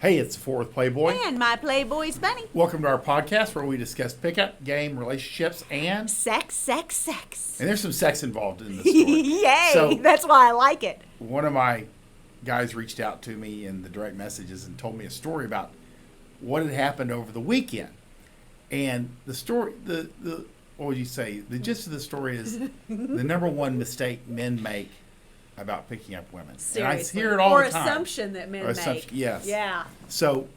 Hey, it's Worth Playboy. And my Playboys Bunny. Welcome to our podcast where we discuss pickup, game, relationships, and... Sex. And there's some sex involved in this story. Yay! So, that's why I like it. One of my guys reached out to me in the direct messages and told me a story about what had happened over the weekend. And the story, what would you say? The gist of the story is the number one mistake men make about picking up women. Seriously. And I hear it all the time. Or assumption that men make. Yes. Yeah. So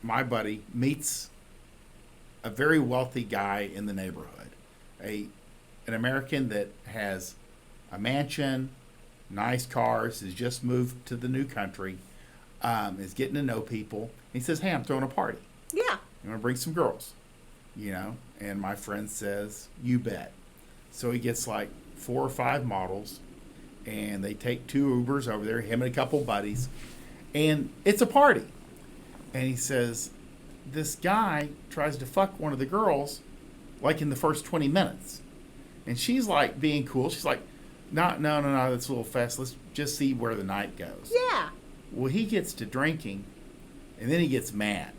my buddy, meets a very wealthy guy in the neighborhood, an American that has a mansion, nice cars, has just moved to the new country, is getting to know people. He says, "Hey, I'm throwing a party. Yeah. I'm going to bring some girls, And my friend says, "You bet." So he gets like 4 or 5 models, and they take 2 Ubers over there, him and a couple buddies, and it's a party. And he says, this guy tries to fuck one of the girls like in the first 20 minutes. And she's like being cool. She's like, no, that's a little fast. Let's just see where the night goes. Yeah. Well, he gets to drinking, and then he gets mad.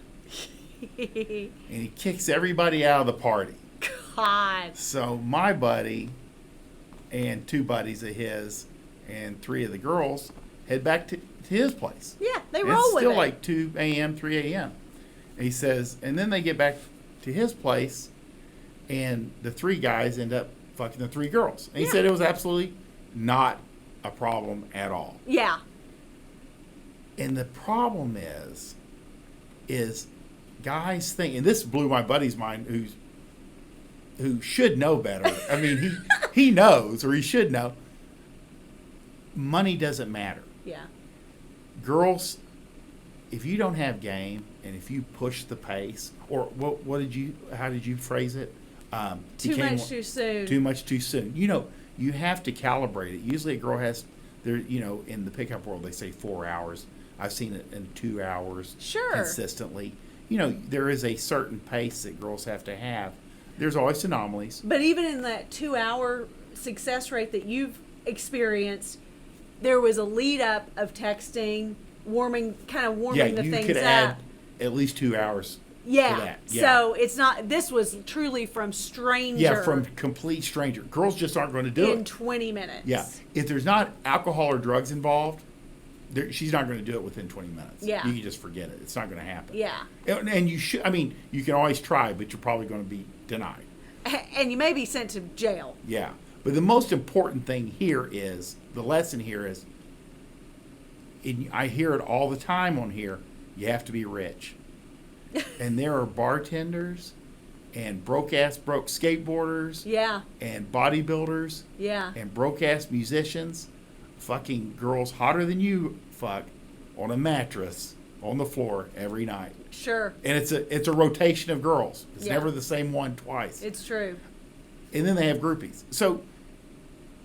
And he kicks everybody out of the party. God. So my buddy and 2 buddies of his and 3 of the girls head back to his place. Yeah, they And roll it's with still it. like 2 a.m., 3 a.m. And he says, and then they get back to his place, and the 3 guys end up fucking the 3 girls. And he said it was absolutely not a problem at all. Yeah. And the problem is guys think, and this blew my buddy's mind, who should know better. I mean, he knows, or he should know. Money doesn't matter. Yeah. Girls, if you don't have game, and if you push the pace, or how did you phrase it? Too much too soon. Too much too soon. You have to calibrate it. Usually a girl has, in the pickup world, they say 4 hours. I've seen it in 2 hours. Sure. Consistently. There is a certain pace that girls have to have. There's always anomalies. But even in that 2-hour success rate that you've experienced, there was a lead up of texting, warming the things up. You could add at least 2 hours to that. Yeah. So it's not, this was truly from stranger. Yeah, from complete stranger. Girls just aren't going to do it. In 20 minutes. Yeah. If there's not alcohol or drugs involved, she's not going to do it within 20 minutes. Yeah. You can just forget it. It's not going to happen. Yeah. And you should, you can always try, but you're probably going to be denied. And you may be sent to jail. Yeah. But the most important thing here is, the lesson here is, I hear it all the time on here, you have to be rich. And there are bartenders and broke skateboarders. Yeah. And bodybuilders. Yeah. And broke-ass musicians fucking girls hotter than you fuck on a mattress on the floor every night. Sure. And it's a rotation of girls. It's never the same one twice. It's true. And then they have groupies. So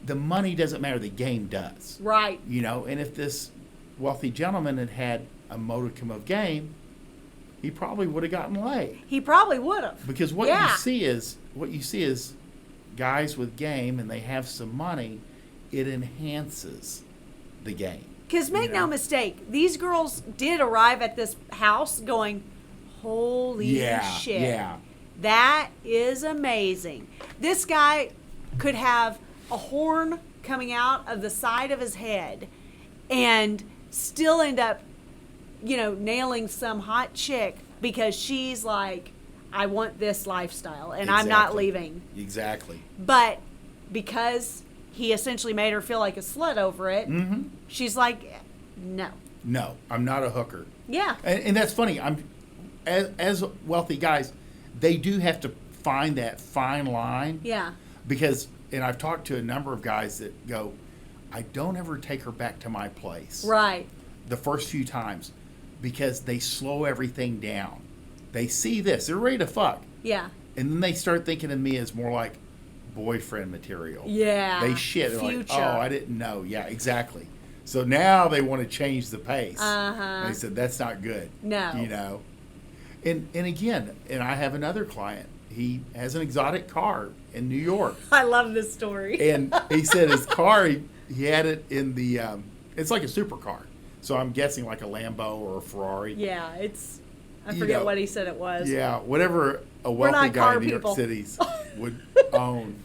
the money doesn't matter, the game does. Right. And if this wealthy gentleman had had a modicum of game, he probably would have gotten laid. He probably would have. Because what you see is guys with game, and they have some money, it enhances the game. Because make no mistake, these girls did arrive at this house going, holy shit. Yeah. That is amazing. This guy could have a horn coming out of the side of his head and still end up, nailing some hot chick because she's like, I want this lifestyle and I'm not leaving. Exactly. But because he essentially made her feel like a slut over it, she's like, no. No, I'm not a hooker. Yeah. And that's funny. As wealthy guys, they do have to find that fine line. Yeah. Because, and I've talked to a number of guys that go, I don't ever take her back to my place. Right. The first few times, because they slow everything down. They see this. They're ready to fuck. Yeah. And then they start thinking of me as more like boyfriend material. Yeah. They shit. They're Future. like, oh, I didn't know. Yeah, exactly. So now they want to change the pace. Uh-huh. They said, that's not good. No. And again, and I have another client. He has an exotic car in New York. I love this story. And he said his car, he had it in the, it's like a supercar. So I'm guessing like a Lambo or a Ferrari. Yeah, I forget what he said it was. Yeah, whatever a We're wealthy not guy car in New people. York City would own.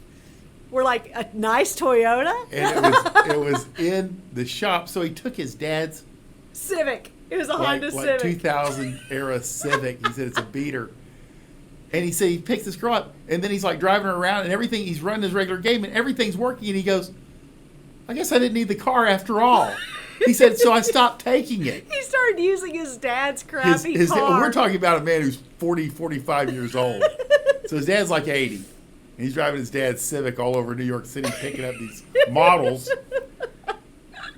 We're like, a nice Toyota? And it was in the shop. So he took his dad's Civic. It was a Honda like Civic. 2000 era Civic. He said it's a beater. And he said he picks this girl up, and then he's like driving her around, and everything, he's running his regular game, and everything's working, and he goes, I guess I didn't need the car after all. He said, so I stopped taking it. He started using his dad's crappy car. We're talking about a man who's 40, 45 years old. So his dad's like 80. And he's driving his dad's Civic all over New York City, picking up these models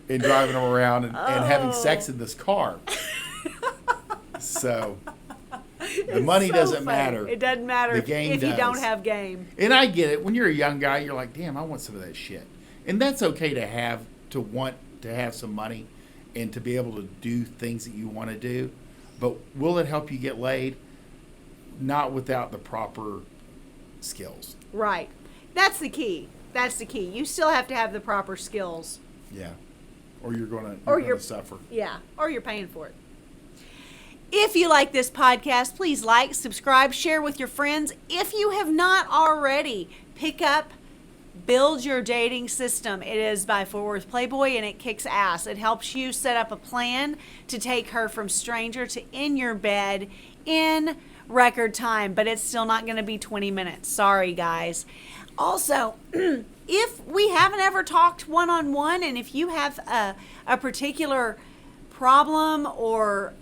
and driving them around and having sex in this car. So the money doesn't matter. It doesn't matter The game if you does. don't have game. And I get it. When you're a young guy, you're like, damn, I want some of that shit. And that's okay to want to have some money and to be able to do things that you want to do. But will it help you get laid? Not without the proper skills. Right. That's the key. That's the key. You still have to have the proper skills. Yeah. Or you're going to suffer. Yeah. Or you're paying for it. If you like this podcast, please like, subscribe, share with your friends. If you have not already, pick up Build Your Dating System. It is by Worth Playboy, and it kicks ass. It helps you set up a plan to take her from stranger to in your bed in record time, but it's still not going to be 20 minutes. Sorry, guys. Also, if we haven't ever talked one-on-one, and if you have a particular problem or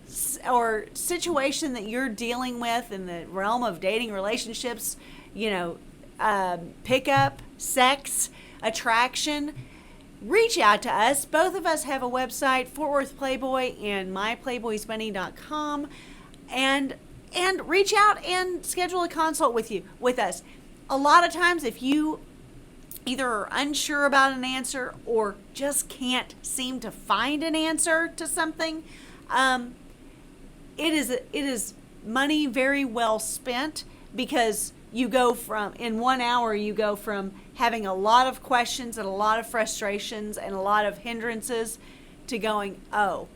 situation that you're dealing with in the realm of dating, relationships, pickup, sex, attraction, reach out to us. Both of us have a website, Fort Worth Playboy and myplayboysbunny.com, and reach out and schedule a consult with us. A lot of times, if you either are unsure about an answer or just can't seem to find an answer to something, it is money very well spent, because in 1 hour you go from having a lot of questions and a lot of frustrations and a lot of hindrances to going, oh,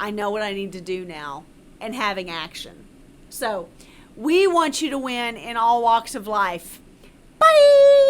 I know what I need to do now, and having action. So we want you to win in all walks of life. Bye!